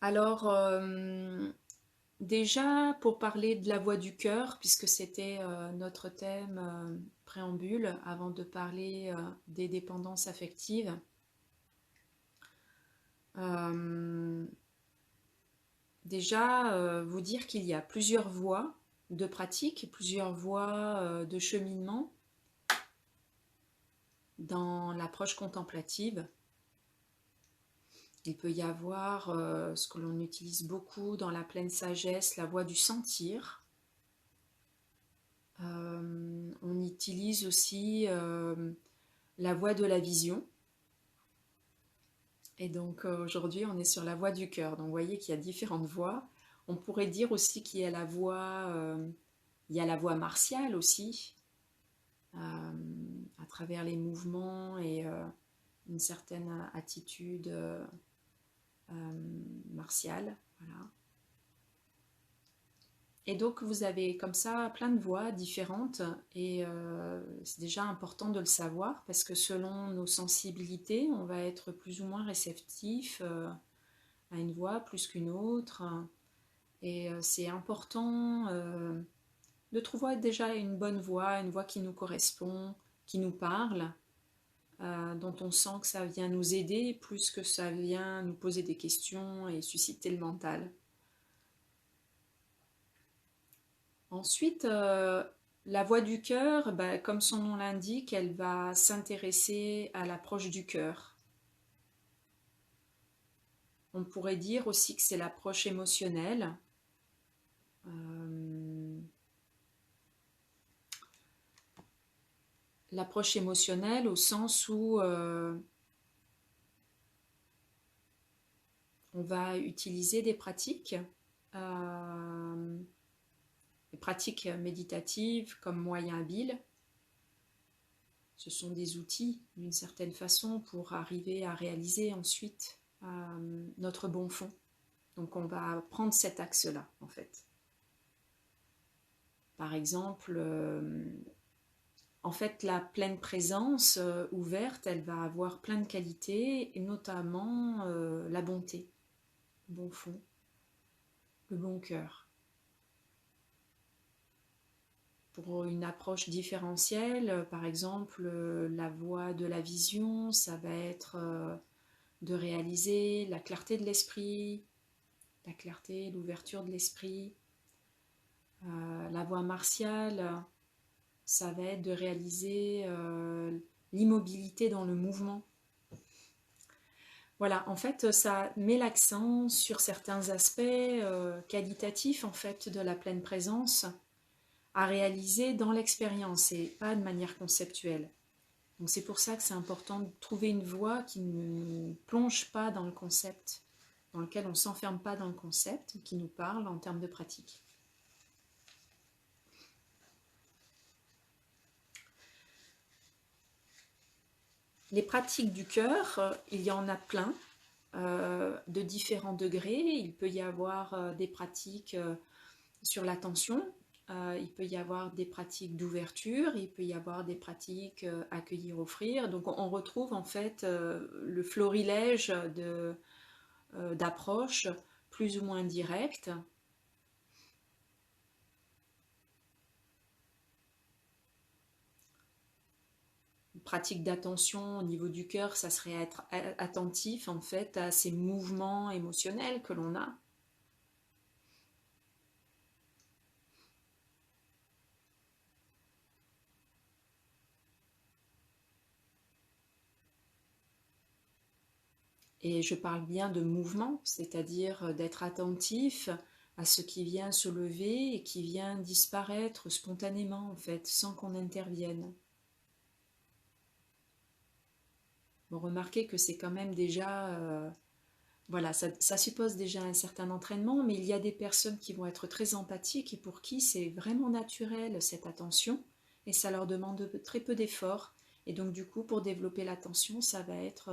Alors, déjà, pour parler de la voix du cœur, puisque c'était notre thème préambule, avant de parler des dépendances affectives, euh, déjà, vous dire qu'il y a plusieurs voies de pratique, plusieurs voies de cheminement dans l'approche contemplative. Il peut y avoir ce que l'on utilise beaucoup dans la pleine sagesse, la voie du sentir. On utilise aussi la voie de la vision. Et donc aujourd'hui, on est sur la voie du cœur. Donc vous voyez qu'il y a différentes voies. On pourrait dire aussi qu'il y a il y a la voie martiale aussi, à travers les mouvements et une certaine attitude martiale. Voilà. Et donc vous avez comme ça plein de voix différentes et c'est déjà important de le savoir parce que selon nos sensibilités, on va être plus ou moins réceptif à une voix plus qu'une autre. Et c'est important de trouver déjà une voix qui nous correspond, qui nous parle, dont on sent que ça vient nous aider plus que ça vient nous poser des questions et susciter le mental. Ensuite, la voix du cœur, bah, comme son nom l'indique, elle va s'intéresser à l'approche du cœur. On pourrait dire aussi que c'est l'approche émotionnelle. Euh, L'approche émotionnelle au sens où on va utiliser euh, des pratiques méditatives comme moyen habile. Ce sont des outils d'une certaine façon pour arriver à réaliser ensuite notre bon fond. Donc on va prendre cet axe-là en fait. Par exemple, en fait la pleine présence ouverte, elle va avoir plein de qualités et notamment la bonté, le bon fond, le bon cœur. Pour une approche différentielle, par exemple, la voie de la vision, ça va être de réaliser la clarté de l'esprit, la clarté, l'ouverture de l'esprit. La voie martiale, ça va être de réaliser l'immobilité dans le mouvement. Voilà, en fait, ça met l'accent sur certains aspects qualitatifs en fait de la pleine présence à réaliser dans l'expérience et pas de manière conceptuelle. Donc c'est pour ça que c'est important de trouver une voie qui ne nous plonge pas dans le concept, dans lequel on ne s'enferme pas dans le concept, qui nous parle en termes de pratique. Les pratiques du cœur, il y en a plein, de différents degrés. Il peut y avoir des pratiques sur l'attention, il peut y avoir des pratiques d'ouverture, il peut y avoir des pratiques accueillir-offrir. Donc on retrouve en fait le florilège d'approches plus ou moins directes. Une pratique d'attention au niveau du cœur, ça serait être attentif en fait à ces mouvements émotionnels que l'on a. Et je parle bien de mouvement, c'est-à-dire d'être attentif à ce qui vient se lever et qui vient disparaître spontanément, en fait, sans qu'on intervienne. Bon, remarquez que c'est quand même déjà... voilà, ça suppose déjà un certain entraînement, mais il y a des personnes qui vont être très empathiques et pour qui c'est vraiment naturel cette attention et ça leur demande très peu d'efforts. Et donc du coup, pour développer l'attention, ça va être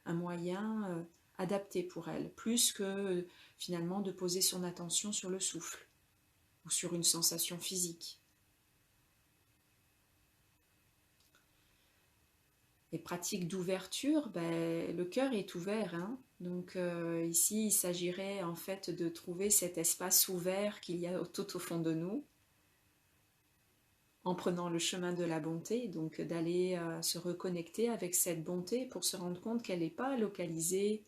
un moyen adapté pour elles, plus que finalement de poser son attention sur le souffle ou sur une sensation physique. Les pratiques d'ouverture, ben, le cœur est ouvert, hein. Donc ici, il s'agirait en fait de trouver cet espace ouvert qu'il y a tout au fond de nous, en prenant le chemin de la bonté, donc d'aller se reconnecter avec cette bonté pour se rendre compte qu'elle n'est pas localisée.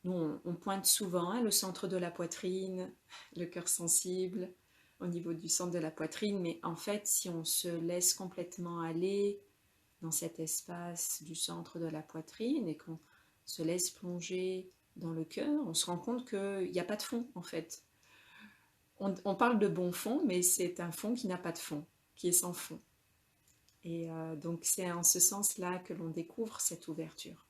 Nous, on pointe souvent le centre de la poitrine, le cœur sensible, au niveau du centre de la poitrine, mais en fait, si on se laisse complètement aller dans cet espace du centre de la poitrine et qu'on se laisse plonger dans le cœur, on se rend compte qu'il n'y a pas de fond en fait. On parle de bon fond, mais c'est un fond qui n'a pas de fond, qui est sans fond. Et donc c'est en ce sens-là que l'on découvre cette ouverture.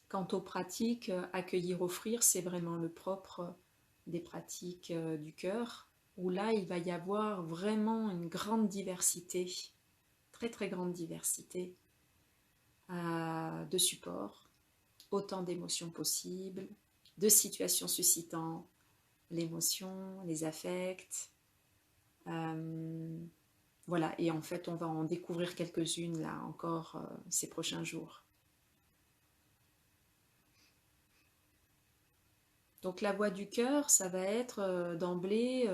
Quant aux pratiques, accueillir, offrir, c'est vraiment le propre des pratiques du cœur, où là, il va y avoir vraiment une grande diversité, très très grande diversité de supports, autant d'émotions possibles, de situations suscitant l'émotion, les affects. Voilà, et en fait, on va en découvrir quelques-unes là encore ces prochains jours. Donc la voix du cœur, ça va être d'emblée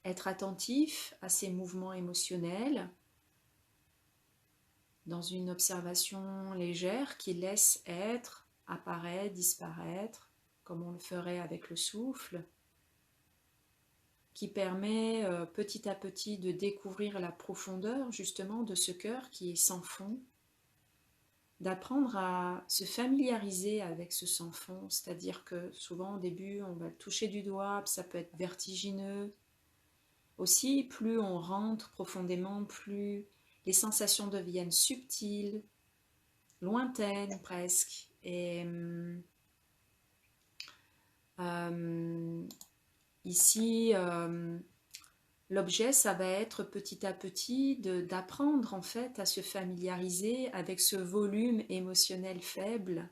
être attentif à ces mouvements émotionnels dans une observation légère qui laisse être, apparaître, disparaître, comme on le ferait avec le souffle, qui permet petit à petit de découvrir la profondeur justement de ce cœur qui est sans fond, d'apprendre à se familiariser avec ce sans fond, c'est-à-dire que souvent au début on va le toucher du doigt, ça peut être vertigineux. Aussi, plus on rentre profondément, plus les sensations deviennent subtiles, lointaines presque. Et ici, l'objet, ça va être petit à petit d'apprendre en fait à se familiariser avec ce volume émotionnel faible,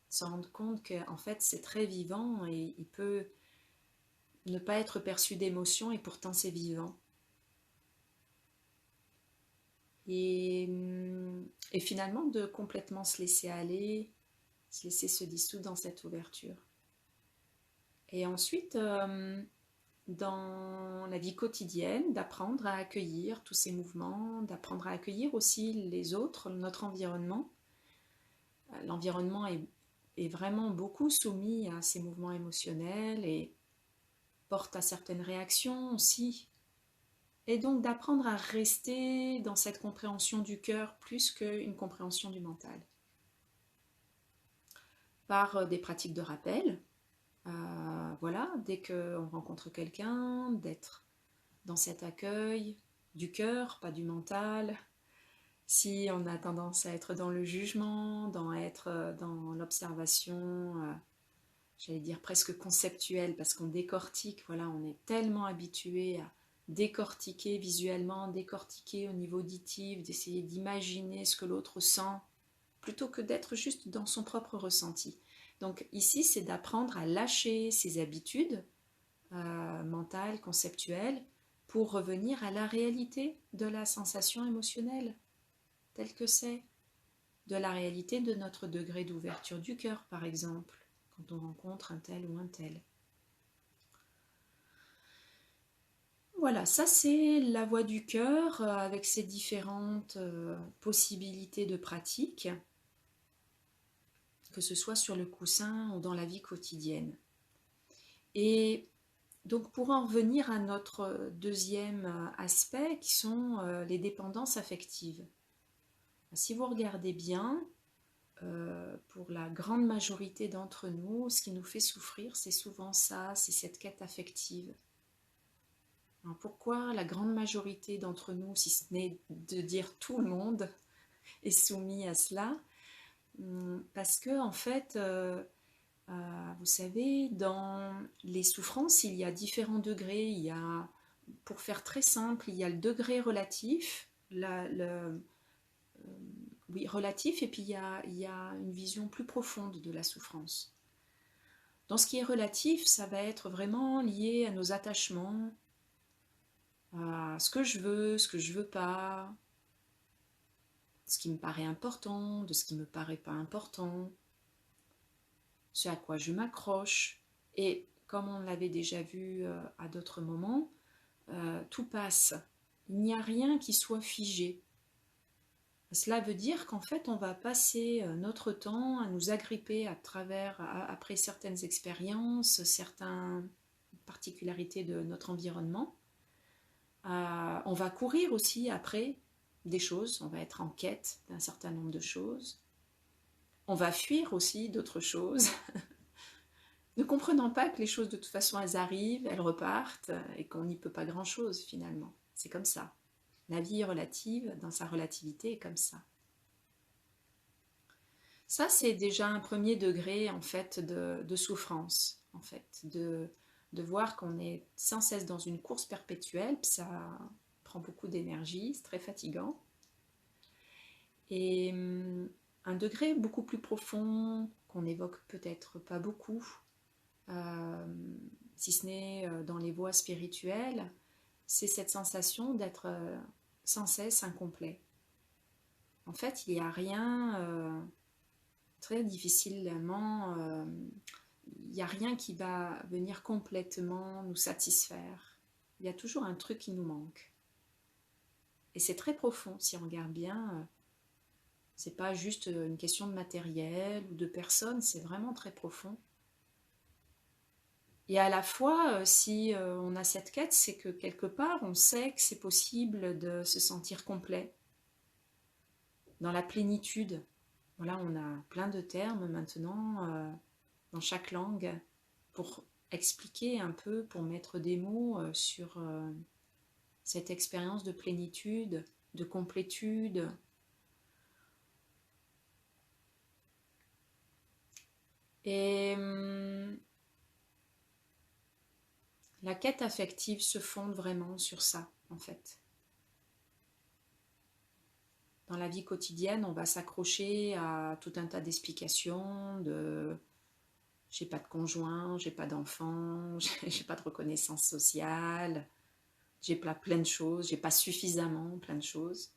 se rendre compte qu'en fait c'est très vivant et il peut ne pas être perçu d'émotion et pourtant c'est vivant. Et finalement de complètement se laisser aller, se laisser se dissoudre dans cette ouverture. Et ensuite, dans la vie quotidienne, d'apprendre à accueillir tous ces mouvements, d'apprendre à accueillir aussi les autres, notre environnement. L'environnement est vraiment beaucoup soumis à ces mouvements émotionnels et porte à certaines réactions aussi. Et donc d'apprendre à rester dans cette compréhension du cœur plus qu'une compréhension du mental. Par des pratiques de rappel, voilà, dès qu'on rencontre quelqu'un, d'être dans cet accueil du cœur, pas du mental. Si on a tendance à être dans le jugement, être dans l'observation, j'allais dire presque conceptuelle, parce qu'on décortique, voilà, on est tellement habitué à décortiquer visuellement, décortiquer au niveau auditif, d'essayer d'imaginer ce que l'autre sent, plutôt que d'être juste dans son propre ressenti. Donc ici, c'est d'apprendre à lâcher ses habitudes mentales, conceptuelles, pour revenir à la réalité de la sensation émotionnelle, telle que c'est, de la réalité de notre degré d'ouverture du cœur, par exemple, quand on rencontre un tel ou un tel. Voilà, ça c'est la voix du cœur avec ses différentes possibilités de pratique, que ce soit sur le coussin ou dans la vie quotidienne. Et donc pour en revenir à notre deuxième aspect qui sont les dépendances affectives. Si vous regardez bien, pour la grande majorité d'entre nous, ce qui nous fait souffrir, c'est souvent ça, c'est cette quête affective. Alors pourquoi la grande majorité d'entre nous, si ce n'est de dire tout le monde, est soumis à cela? Parce que en fait, vous savez, dans les souffrances, il y a différents degrés. Il y a, pour faire très simple, il y a le degré relatif, oui, relatif, et puis il y a une vision plus profonde de la souffrance. Dans ce qui est relatif, ça va être vraiment lié à nos attachements, à ce que je veux pas, ce qui me paraît important, de ce qui ne me paraît pas important, ce à quoi je m'accroche. Et comme on l'avait déjà vu à d'autres moments, tout passe. Il n'y a rien qui soit figé. Cela veut dire qu'en fait, on va passer notre temps à nous agripper après certaines expériences, certaines particularités de notre environnement. On va courir aussi après des choses, on va être en quête d'un certain nombre de choses. On va fuir aussi d'autres choses, ne comprenant pas que les choses de toute façon elles arrivent, elles repartent et qu'on n'y peut pas grand-chose finalement. C'est comme ça. La vie est relative, dans sa relativité est comme ça. Ça, c'est déjà un premier degré en fait de souffrance, en fait, de voir qu'on est sans cesse dans une course perpétuelle, ça prend beaucoup d'énergie, c'est très fatigant. Et un degré beaucoup plus profond, qu'on n'évoque peut-être pas beaucoup, si ce n'est dans les voies spirituelles, c'est cette sensation d'être sans cesse incomplet. En fait, il n'y a rien... très difficilement, il n'y a rien qui va venir complètement nous satisfaire. Il y a toujours un truc qui nous manque. Et c'est très profond, si on regarde bien, c'est pas juste une question de matériel ou de personne, c'est vraiment très profond. Et à la fois, si on a cette quête, c'est que quelque part, on sait que c'est possible de se sentir complet, dans la plénitude. Voilà, on a plein de termes maintenant dans chaque langue pour expliquer un peu, pour mettre des mots sur cette expérience de plénitude, de complétude. Et la quête affective se fonde vraiment sur ça, en fait. Dans la vie quotidienne, on va s'accrocher à tout un tas d'explications, j'ai pas de conjoint, j'ai pas d'enfant, j'ai pas de reconnaissance sociale, j'ai pas plein de choses, j'ai pas suffisamment plein de choses.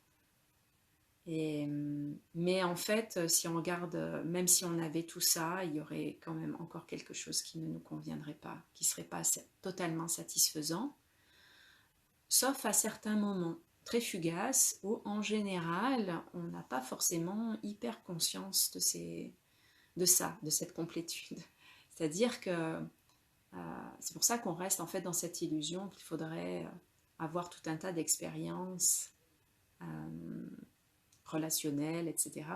Mais en fait, si on regarde, même si on avait tout ça, il y aurait quand même encore quelque chose qui ne nous conviendrait pas, qui serait pas totalement satisfaisant, sauf à certains moments très fugaces où en général, on n'a pas forcément hyper conscience de cette complétude. C'est-à-dire que c'est pour ça qu'on reste en fait dans cette illusion qu'il faudrait avoir tout un tas d'expériences relationnelles, etc.,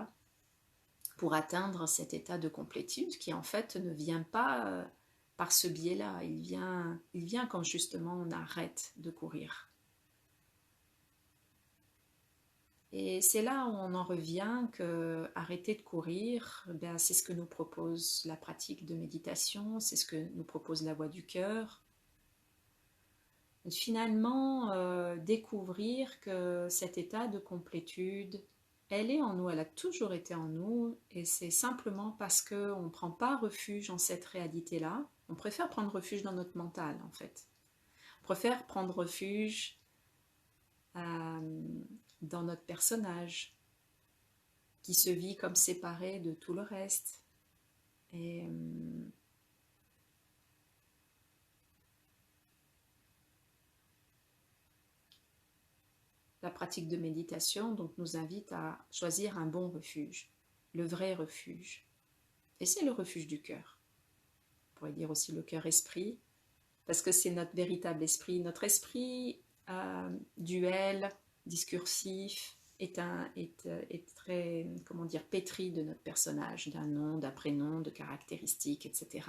pour atteindre cet état de complétude qui en fait ne vient pas par ce biais-là. Il vient quand justement on arrête de courir. Et c'est là où on en revient que arrêter de courir, ben, c'est ce que nous propose la pratique de méditation, c'est ce que nous propose la voie du cœur. Et finalement, découvrir que cet état de complétude, elle est en nous, elle a toujours été en nous, et c'est simplement parce qu'on ne prend pas refuge en cette réalité-là. On préfère prendre refuge dans notre mental, en fait. On préfère prendre refuge dans notre personnage, qui se vit comme séparé de tout le reste. Et la pratique de méditation donc, nous invite à choisir un bon refuge, le vrai refuge. Et c'est le refuge du cœur. On pourrait dire aussi le cœur-esprit, parce que c'est notre véritable esprit. Notre esprit duel, discursif, est très, comment dire, pétri de notre personnage, d'un nom, d'un prénom, de caractéristiques, etc.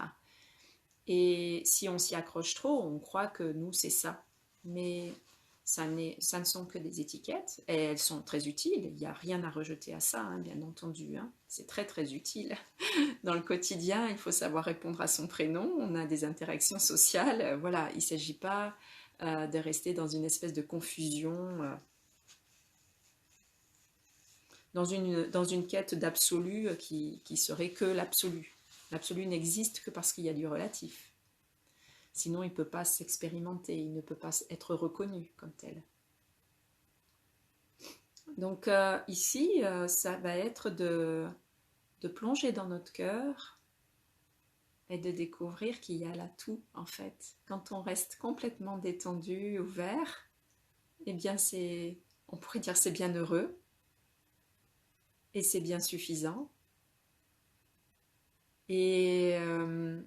Et si on s'y accroche trop, on croit que nous, c'est ça. Mais ça ne sont que des étiquettes, et elles sont très utiles. Il n'y a rien à rejeter à ça, hein, bien entendu. Hein. C'est très, très utile. Dans le quotidien, il faut savoir répondre à son prénom. On a des interactions sociales. Voilà, il ne s'agit pas de rester dans une espèce de confusion, dans une quête d'absolu qui serait que l'absolu. L'absolu n'existe que parce qu'il y a du relatif. Sinon, il ne peut pas s'expérimenter, il ne peut pas être reconnu comme tel. Donc ici, ça va être de plonger dans notre cœur et de découvrir qu'il y a là tout en fait. Quand on reste complètement détendu, ouvert, eh bien on pourrait dire c'est bien heureux et c'est bien suffisant. Et, euh,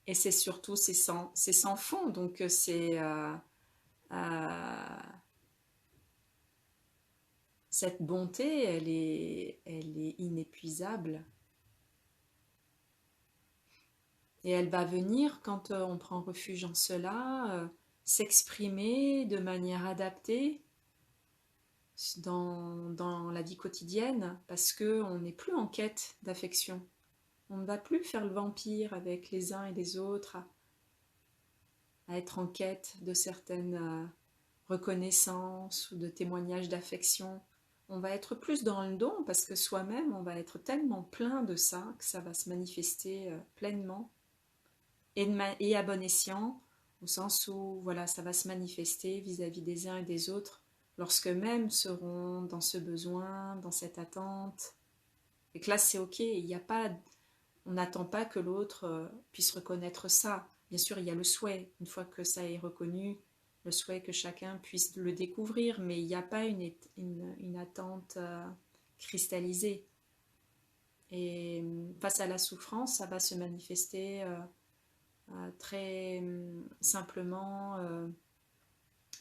et c'est surtout, c'est sans fond, donc euh, cette bonté, elle est inépuisable. Et elle va venir, quand on prend refuge en cela, s'exprimer de manière adaptée dans la vie quotidienne, parce qu'on n'est plus en quête d'affection. On ne va plus faire le vampire avec les uns et les autres, à être en quête de certaines reconnaissances ou de témoignages d'affection. On va être plus dans le don, parce que soi-même, on va être tellement plein de ça, que ça va se manifester pleinement et à bon escient, au sens où voilà, ça va se manifester vis-à-vis des uns et des autres, lorsque même seront dans ce besoin, dans cette attente. Et que là, c'est ok, il n'y a pas, on n'attend pas que l'autre puisse reconnaître ça. Bien sûr, il y a le souhait, une fois que ça est reconnu, le souhait que chacun puisse le découvrir, mais il n'y a pas une attente cristallisée. Et face à la souffrance, ça va se manifester très simplement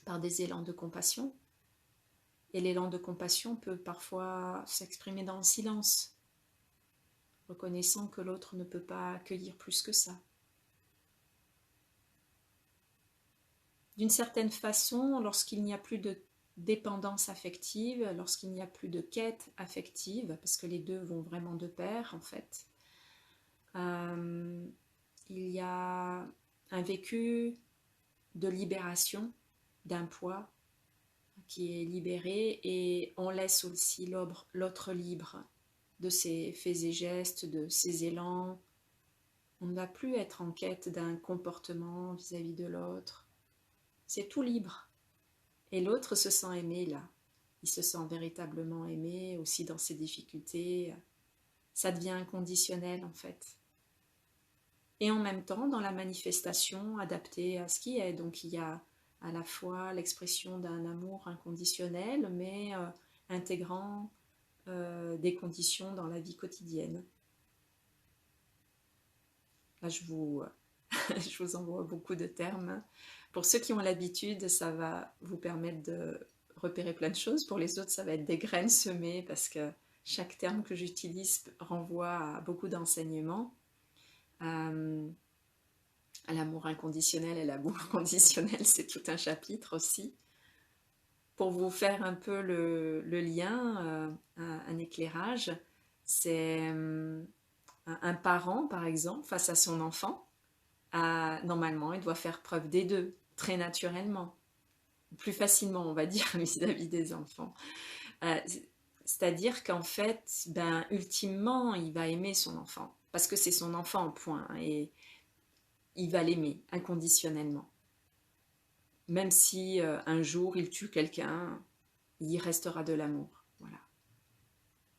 par des élans de compassion. Et l'élan de compassion peut parfois s'exprimer dans le silence, reconnaissant que l'autre ne peut pas accueillir plus que ça. D'une certaine façon, lorsqu'il n'y a plus de dépendance affective, lorsqu'il n'y a plus de quête affective, parce que les deux vont vraiment de pair en fait, il y a un vécu de libération d'un poids qui est libéré et on laisse aussi l'autre libre de ses faits et gestes, de ses élans. On ne va plus être en quête d'un comportement vis-à-vis de l'autre. C'est tout libre. Et l'autre se sent aimé là. Il se sent véritablement aimé aussi dans ses difficultés. Ça devient inconditionnel en fait. Et en même temps, dans la manifestation adaptée à ce qui est. Donc il y a à la fois l'expression d'un amour inconditionnel, mais intégrant des conditions dans la vie quotidienne. Là, je vous envoie beaucoup de termes. Pour ceux qui ont l'habitude, ça va vous permettre de repérer plein de choses. Pour les autres, ça va être des graines semées parce que chaque terme que j'utilise renvoie à beaucoup d'enseignements. À l'amour inconditionnel et l'amour conditionnel, c'est tout un chapitre aussi. Pour vous faire un peu le lien, un éclairage, c'est un parent, par exemple, face à son enfant, normalement, il doit faire preuve des deux, très naturellement. Plus facilement, on va dire, vis-à-vis des enfants. Euh, C'est-à-dire qu'en fait, ben, ultimement, il va aimer son enfant, parce que c'est son enfant, point, et il va l'aimer inconditionnellement. Même si un jour il tue quelqu'un, il y restera de l'amour. Voilà.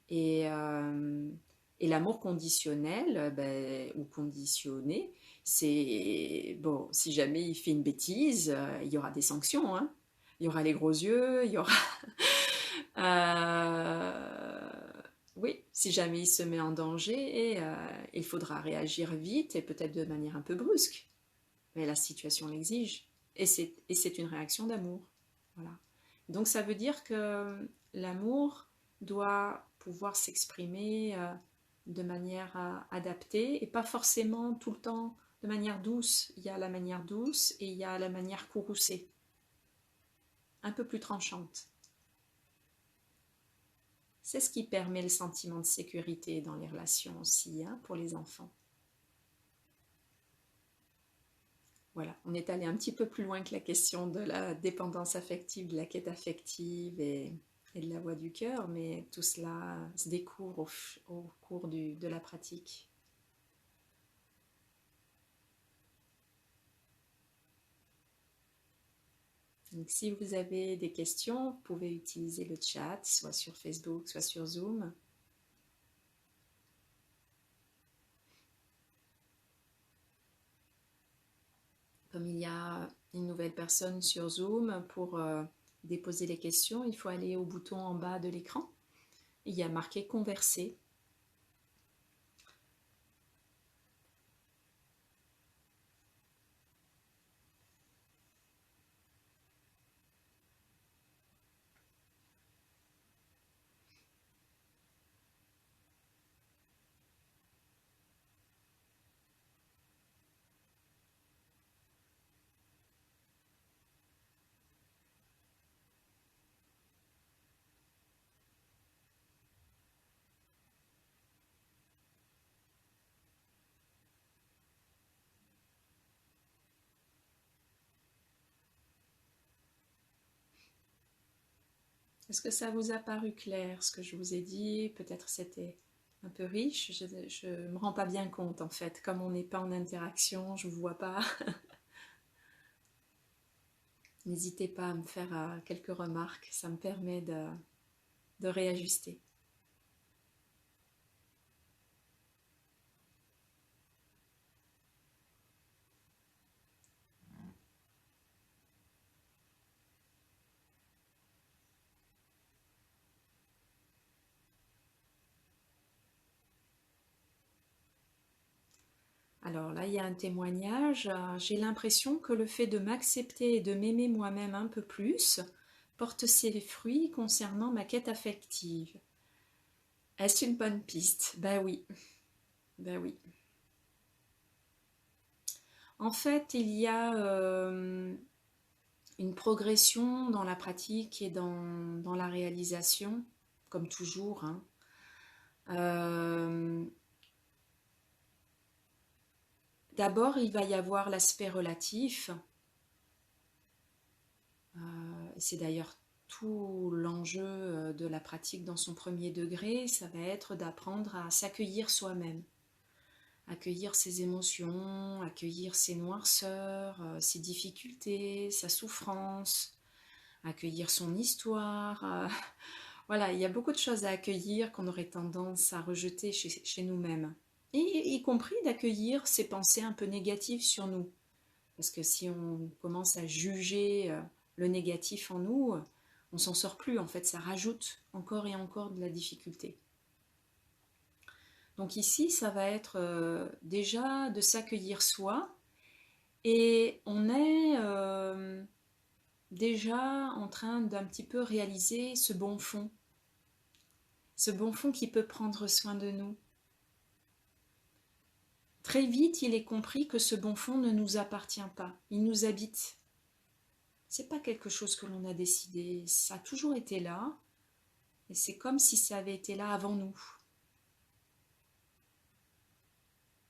Et, euh, et l'amour conditionnel, ben, ou conditionné, c'est bon, si jamais il fait une bêtise, il y aura des sanctions, hein. Il y aura les gros yeux, il y aura. Euh, oui, si jamais il se met en danger, il faudra réagir vite et peut-être de manière un peu brusque. Mais la situation l'exige. Et c'est une réaction d'amour. Voilà. Donc ça veut dire que l'amour doit pouvoir s'exprimer de manière adaptée et pas forcément tout le temps de manière douce. Il y a la manière douce et il y a la manière courroucée, un peu plus tranchante. C'est ce qui permet le sentiment de sécurité dans les relations aussi, hein, pour les enfants. Voilà, on est allé un petit peu plus loin que la question de la dépendance affective, de la quête affective et de la voix du cœur, mais tout cela se découvre au cours de la pratique. Donc, si vous avez des questions, vous pouvez utiliser le chat, soit sur Facebook, soit sur Zoom. Comme il y a une nouvelle personne sur Zoom, pour déposer les questions, il faut aller au bouton en bas de l'écran. Il y a marqué Converser. Est-ce que ça vous a paru clair, ce que je vous ai dit? Peut-être c'était un peu riche, je ne me rends pas bien compte en fait. Comme on n'est pas en interaction, je ne vous vois pas. N'hésitez pas à me faire quelques remarques, ça me permet de réajuster. Alors là, il y a un témoignage. J'ai l'impression que le fait de m'accepter et de m'aimer moi-même un peu plus porte ses fruits concernant ma quête affective. Est-ce une bonne piste? Ben oui, ben oui. En fait, il y a une progression dans la pratique et dans la réalisation, comme toujours, hein. D'abord, il va y avoir l'aspect relatif. C'est d'ailleurs tout l'enjeu de la pratique dans son premier degré, ça va être d'apprendre à s'accueillir soi-même, accueillir ses émotions, accueillir ses noirceurs, ses difficultés, sa souffrance, accueillir son histoire. Voilà, il y a beaucoup de choses à accueillir qu'on aurait tendance à rejeter chez nous-mêmes. Et y compris d'accueillir ces pensées un peu négatives sur nous. Parce que si on commence à juger le négatif en nous, on s'en sort plus. En fait, ça rajoute encore et encore de la difficulté. Donc ici, ça va être déjà de s'accueillir soi. Et on est déjà en train d'un petit peu réaliser ce bon fond. Ce bon fond qui peut prendre soin de nous. Très vite, il est compris que ce bon fond ne nous appartient pas. Il nous habite. C'est pas quelque chose que l'on a décidé. Ça a toujours été là. Et c'est comme si ça avait été là avant nous.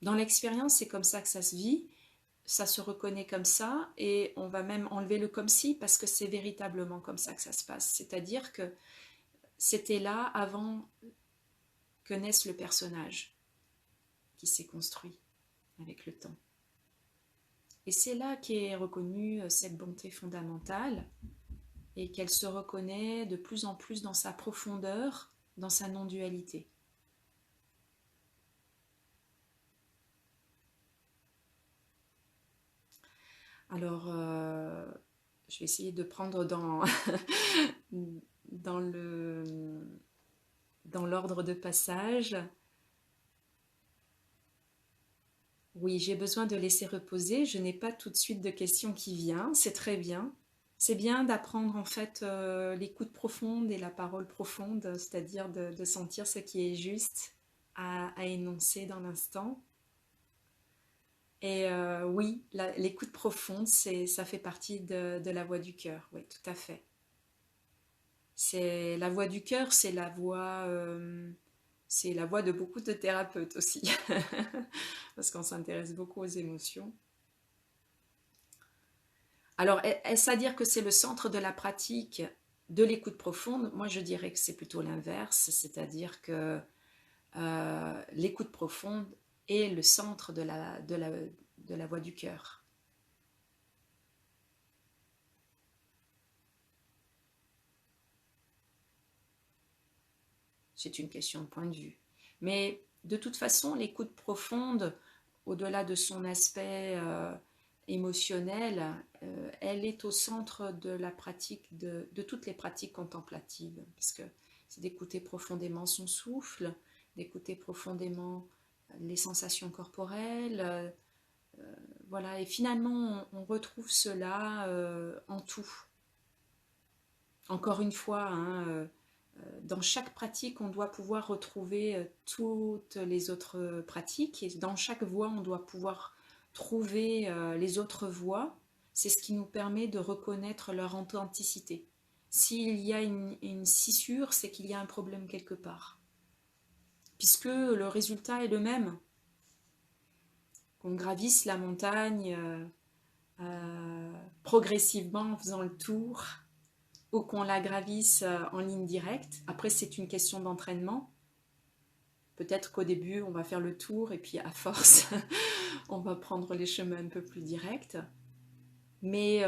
Dans l'expérience, c'est comme ça que ça se vit. Ça se reconnaît comme ça. Et on va même enlever le comme si parce que c'est véritablement comme ça que ça se passe. C'est-à-dire que c'était là avant que naisse le personnage qui s'est construit avec le temps. Et c'est là qu'est reconnue cette bonté fondamentale et qu'elle se reconnaît de plus en plus dans sa profondeur, dans sa non-dualité. Alors, je vais essayer de prendre dans l'ordre de passage. Oui, j'ai besoin de laisser reposer. Je n'ai pas tout de suite de questions qui viennent. C'est très bien. C'est bien d'apprendre en fait l'écoute profonde et la parole profonde, c'est-à-dire de sentir ce qui est juste à énoncer dans l'instant. Et oui, l'écoute profonde, ça fait partie de la voix du cœur. Oui, tout à fait. C'est la voix du cœur, c'est la voix de beaucoup de thérapeutes aussi, parce qu'on s'intéresse beaucoup aux émotions. Alors, est-ce à dire que c'est le centre de la pratique de l'écoute profonde? Moi, je dirais que c'est plutôt l'inverse, c'est-à-dire que l'écoute profonde est le centre de la voix du cœur. c'est une question de point de vue. Mais de toute façon, l'écoute profonde, au-delà de son aspect émotionnel, elle est au centre de la pratique, de toutes les pratiques contemplatives. Parce que c'est d'écouter profondément son souffle, d'écouter profondément les sensations corporelles. Voilà, et finalement, on retrouve cela en tout. Encore une fois, hein, dans chaque pratique, on doit pouvoir retrouver toutes les autres pratiques, et dans chaque voie, on doit pouvoir trouver les autres voies. C'est ce qui nous permet de reconnaître leur authenticité. S'il y a une scissure, c'est qu'il y a un problème quelque part. Puisque le résultat est le même. Qu'on gravisse la montagne progressivement en faisant le tour, ou qu'on la gravisse en ligne directe. Après, c'est une question d'entraînement. Peut-être qu'au début, on va faire le tour et puis à force, on va prendre les chemins un peu plus directs. Mais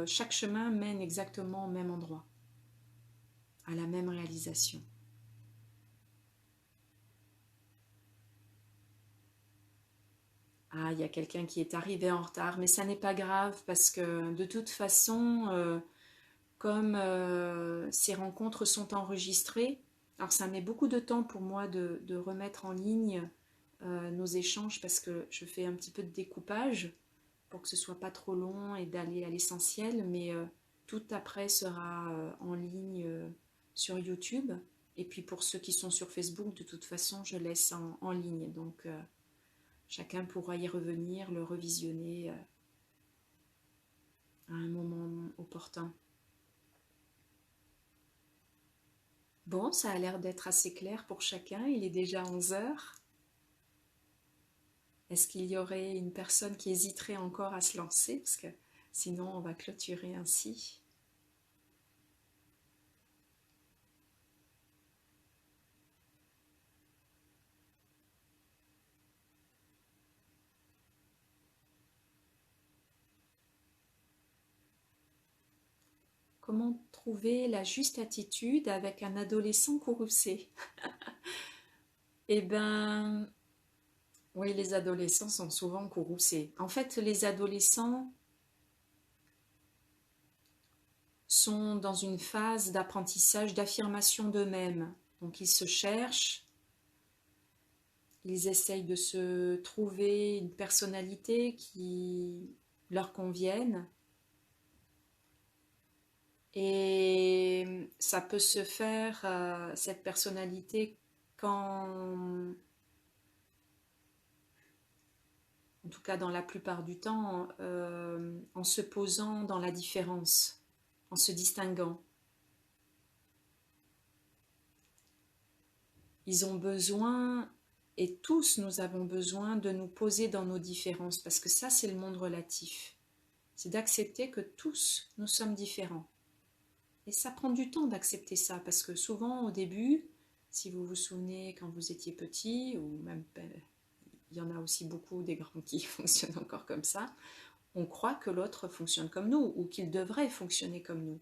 chaque chemin mène exactement au même endroit, à la même réalisation. Ah, il y a quelqu'un qui est arrivé en retard, mais ça n'est pas grave parce que de toute façon, comme ces rencontres sont enregistrées, alors ça met beaucoup de temps pour moi de remettre en ligne nos échanges parce que je fais un petit peu de découpage pour que ce soit pas trop long et d'aller à l'essentiel, mais tout après sera en ligne sur YouTube. Et puis pour ceux qui sont sur Facebook, de toute façon, je laisse en ligne. Donc chacun pourra y revenir, le revisionner à un moment opportun. Bon, ça a l'air d'être assez clair pour chacun. Il est déjà 11 heures. Est-ce qu'il y aurait une personne qui hésiterait encore à se lancer? Parce que sinon, on va clôturer ainsi. Comment trouver la juste attitude avec un adolescent courroucé? Eh bien, oui, les adolescents sont souvent courroucés. En fait, les adolescents sont dans une phase d'apprentissage, d'affirmation d'eux-mêmes. Donc, ils se cherchent, ils essayent de se trouver une personnalité qui leur convienne. Et ça peut se faire, cette personnalité, quand, en tout cas dans la plupart du temps, en se posant dans la différence, en se distinguant. Ils ont besoin, et tous nous avons besoin, de nous poser dans nos différences, parce que ça, c'est le monde relatif. C'est d'accepter que tous, nous sommes différents. Et ça prend du temps d'accepter ça, parce que souvent, au début, si vous vous souvenez quand vous étiez petit, ou même, il y en a aussi beaucoup des grands qui fonctionnent encore comme ça, on croit que l'autre fonctionne comme nous, ou qu'il devrait fonctionner comme nous.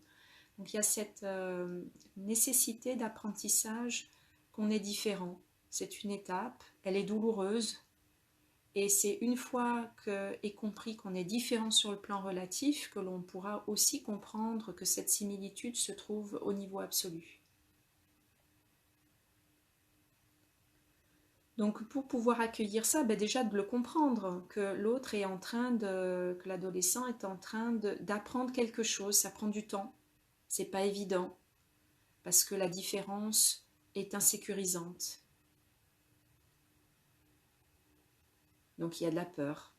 Donc il y a cette nécessité d'apprentissage qu'on est différent. C'est une étape, elle est douloureuse, et c'est une fois qu'est compris qu'on est différent sur le plan relatif que l'on pourra aussi comprendre que cette similitude se trouve au niveau absolu. Donc pour pouvoir accueillir ça, déjà de le comprendre, que l'autre est en train de, que l'adolescent est en train d'apprendre quelque chose, ça prend du temps, c'est pas évident, parce que la différence est insécurisante. Donc il y a de la peur,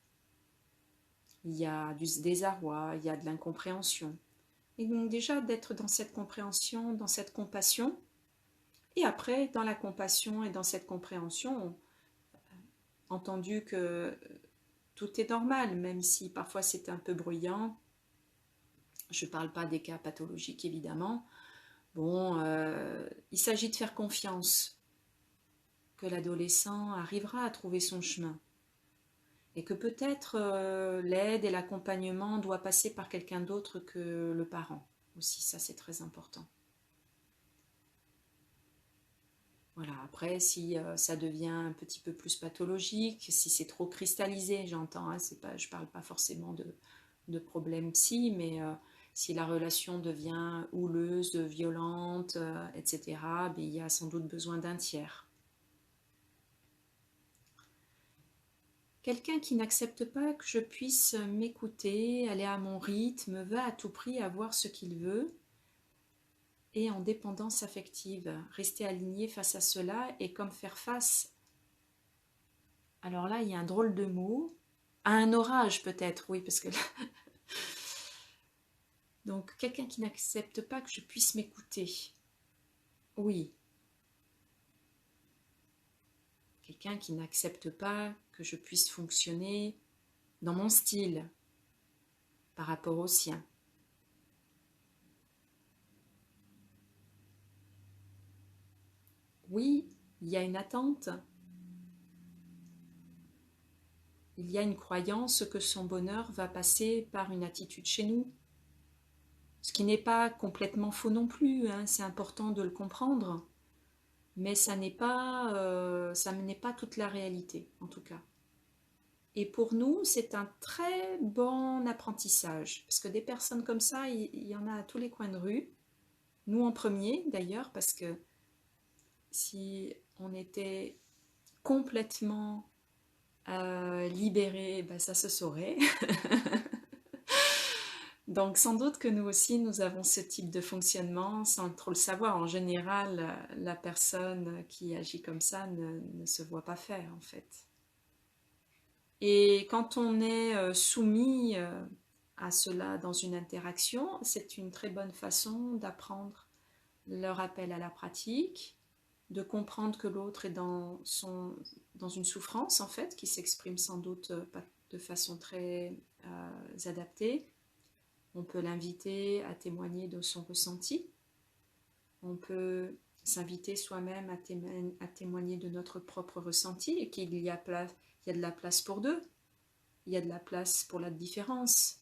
il y a du désarroi, il y a de l'incompréhension. Et donc déjà d'être dans cette compréhension, dans cette compassion, et après dans la compassion et dans cette compréhension, entendu que tout est normal, même si parfois c'est un peu bruyant. Je ne parle pas des cas pathologiques évidemment. Bon, il s'agit de faire confiance que l'adolescent arrivera à trouver son chemin. Et que peut-être l'aide et l'accompagnement doivent passer par quelqu'un d'autre que le parent. Aussi, ça c'est très important. Voilà, après, si ça devient un petit peu plus pathologique, si c'est trop cristallisé, j'entends, hein, c'est pas, je parle pas forcément de problème psy, mais si la relation devient houleuse, violente, etc., ben, il y a sans doute besoin d'un tiers. Quelqu'un qui n'accepte pas que je puisse m'écouter, aller à mon rythme, veut à tout prix avoir ce qu'il veut, et en dépendance affective. Rester aligné face à cela et comme faire face. Alors là, il y a un drôle de mot. À un orage peut-être, oui, parce que là... Donc, quelqu'un qui n'accepte pas que je puisse m'écouter. Oui. Quelqu'un qui n'accepte pas que je puisse fonctionner dans mon style par rapport au sien. Oui, il y a une attente. Il y a une croyance que son bonheur va passer par une attitude chez nous. Ce qui n'est pas complètement faux non plus, hein, c'est important de le comprendre. Mais ça n'est pas toute la réalité, en tout cas. Et pour nous, c'est un très bon apprentissage, parce que des personnes comme ça, il y en a à tous les coins de rue. Nous en premier, d'ailleurs, parce que si on était complètement libérés, ben ça se saurait. Donc sans doute que nous aussi, nous avons ce type de fonctionnement sans trop le savoir. En général, la personne qui agit comme ça ne se voit pas faire, en fait. Et quand on est soumis à cela dans une interaction, c'est une très bonne façon d'apprendre le rappel à la pratique, de comprendre que l'autre est dans une souffrance, en fait, qui s'exprime sans doute pas de façon très adaptée. On peut l'inviter à témoigner de son ressenti. On peut s'inviter soi-même à témoigner de notre propre ressenti et qu'il y a de la place pour deux. Il y a de la place pour la différence.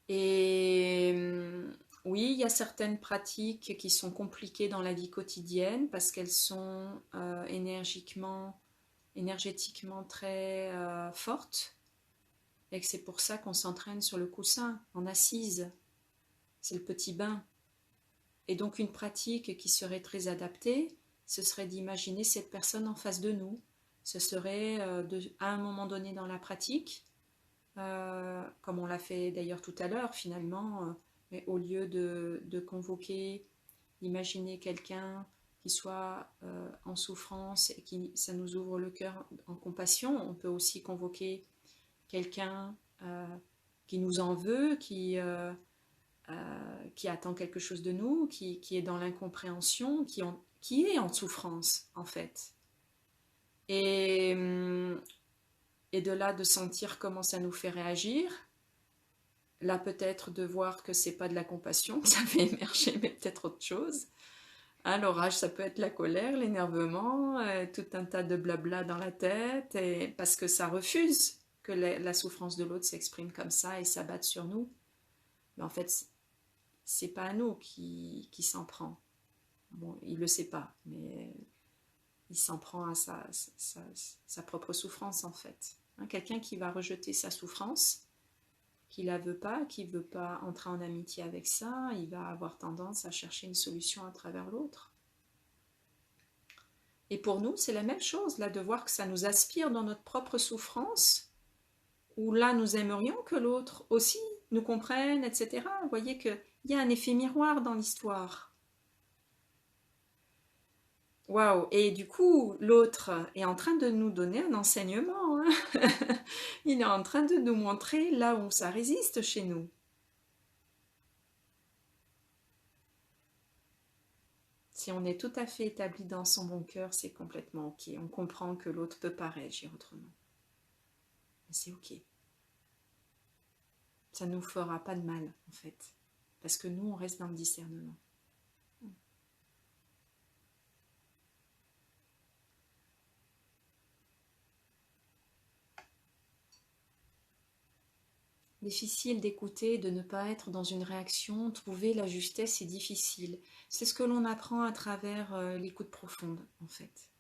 Et oui, il y a certaines pratiques qui sont compliquées dans la vie quotidienne parce qu'elles sont énergétiquement très fortes et que c'est pour ça qu'on s'entraîne sur le coussin, en assise. C'est le petit bain. Et donc une pratique qui serait très adaptée, ce serait d'imaginer cette personne en face de nous. Ce serait à un moment donné dans la pratique, comme on l'a fait d'ailleurs tout à l'heure finalement, mais au lieu de convoquer, d'imaginer quelqu'un qui soit en souffrance et ça nous ouvre le cœur en compassion, on peut aussi convoquer quelqu'un qui nous en veut, qui attend quelque chose de nous, qui est dans l'incompréhension, qui est en souffrance en fait. Et, et de là de sentir comment ça nous fait réagir, là peut-être de voir que c'est pas de la compassion, ça fait émerger, mais peut-être autre chose. Hein, l'orage, ça peut être la colère, l'énervement, tout un tas de blabla dans la tête, et parce que ça refuse que la souffrance de l'autre s'exprime comme ça et s'abatte sur nous. Mais en fait, c'est pas à nous qui s'en prend. Bon, il le sait pas, mais il s'en prend à sa propre souffrance en fait. Hein, quelqu'un qui va rejeter sa souffrance, qui la veut pas, qui veut pas entrer en amitié avec ça, il va avoir tendance à chercher une solution à travers l'autre. Et pour nous, c'est la même chose, là, de voir que ça nous aspire dans notre propre souffrance, où là, nous aimerions que l'autre aussi nous comprenne, etc. Vous voyez qu'il y a un effet miroir dans l'histoire. Waouh! Et du coup, l'autre est en train de nous donner un enseignement. Hein. Il est en train de nous montrer là où ça résiste chez nous. Si on est tout à fait établi dans son bon cœur, c'est complètement ok. On comprend que l'autre peut pas réagir autrement. Mais c'est ok. Ça ne nous fera pas de mal, en fait. Parce que nous, on reste dans le discernement. Difficile d'écouter, de ne pas être dans une réaction, trouver la justesse est difficile. C'est ce que l'on apprend à travers l'écoute profonde, en fait.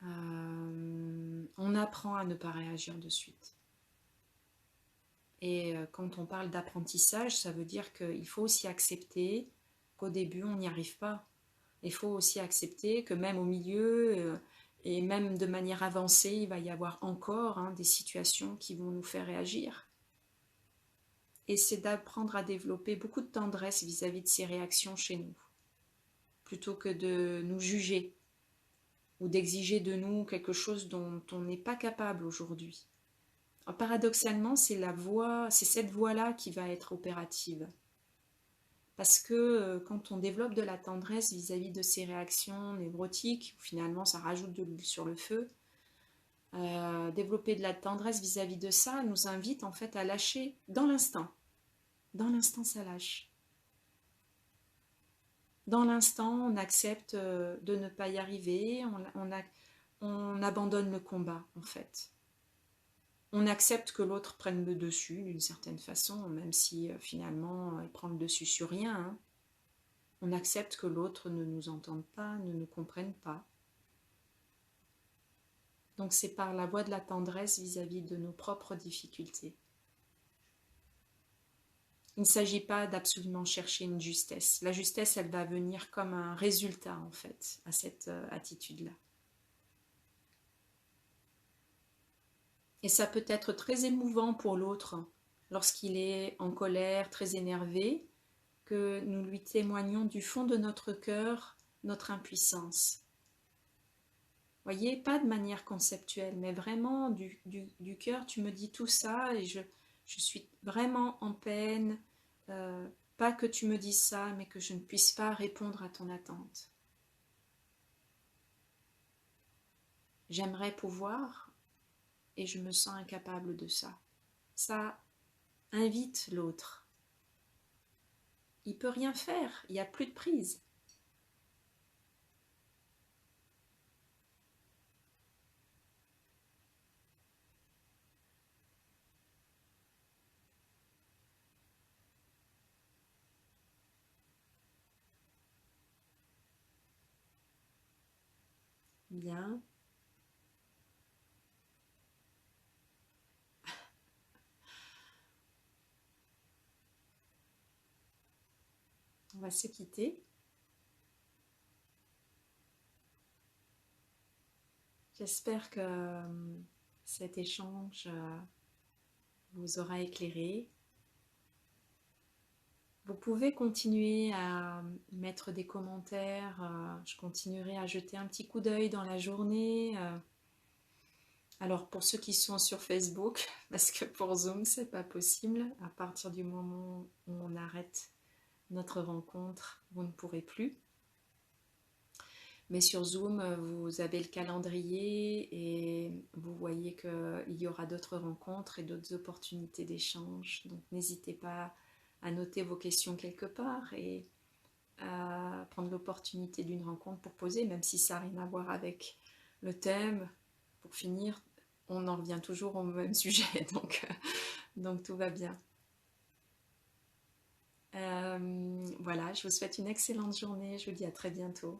On apprend à ne pas réagir de suite. Et quand on parle d'apprentissage, ça veut dire qu'il faut aussi accepter qu'au début, on n'y arrive pas. Il faut aussi accepter que même au milieu, et même de manière avancée, il va y avoir encore des situations qui vont nous faire réagir. Et c'est d'apprendre à développer beaucoup de tendresse vis-à-vis de ces réactions chez nous, plutôt que de nous juger ou d'exiger de nous quelque chose dont on n'est pas capable aujourd'hui. Paradoxalement, c'est cette voie-là qui va être opérative. Parce que quand on développe de la tendresse vis-à-vis de ces réactions névrotiques, finalement ça rajoute de l'huile sur le feu, développer de la tendresse vis-à-vis de ça nous invite en fait à lâcher dans l'instant. Dans l'instant, ça lâche. Dans l'instant, on accepte de ne pas y arriver, on abandonne le combat en fait. On accepte que l'autre prenne le dessus d'une certaine façon, même si finalement il prend le dessus sur rien. Hein. On accepte que l'autre ne nous entende pas, ne nous comprenne pas. Donc c'est par la voie de la tendresse vis-à-vis de nos propres difficultés. Il ne s'agit pas d'absolument chercher une justesse. La justesse, elle va venir comme un résultat en fait à cette attitude-là. Et ça peut être très émouvant pour l'autre lorsqu'il est en colère, très énervé, que nous lui témoignons du fond de notre cœur notre impuissance. Voyez, pas de manière conceptuelle, mais vraiment du cœur, tu me dis tout ça et je suis vraiment en peine, pas que tu me dises ça, mais que je ne puisse pas répondre à ton attente. J'aimerais pouvoir et je me sens incapable de ça. Ça invite l'autre. Il ne peut rien faire, il n'y a plus de prise. Bien. On va se quitter. J'espère que cet échange vous aura éclairé. Vous pouvez continuer à mettre des commentaires. Je continuerai à jeter un petit coup d'œil dans la journée. Alors pour ceux qui sont sur Facebook, parce que pour Zoom, c'est pas possible. À partir du moment où on arrête notre rencontre, vous ne pourrez plus. Mais sur Zoom, vous avez le calendrier et vous voyez qu'il y aura d'autres rencontres et d'autres opportunités d'échange. Donc n'hésitez pas à noter vos questions quelque part et à prendre l'opportunité d'une rencontre pour poser, même si ça n'a rien à voir avec le thème. Pour finir, on en revient toujours au même sujet, donc tout va bien. Voilà, je vous souhaite une excellente journée, je vous dis à très bientôt.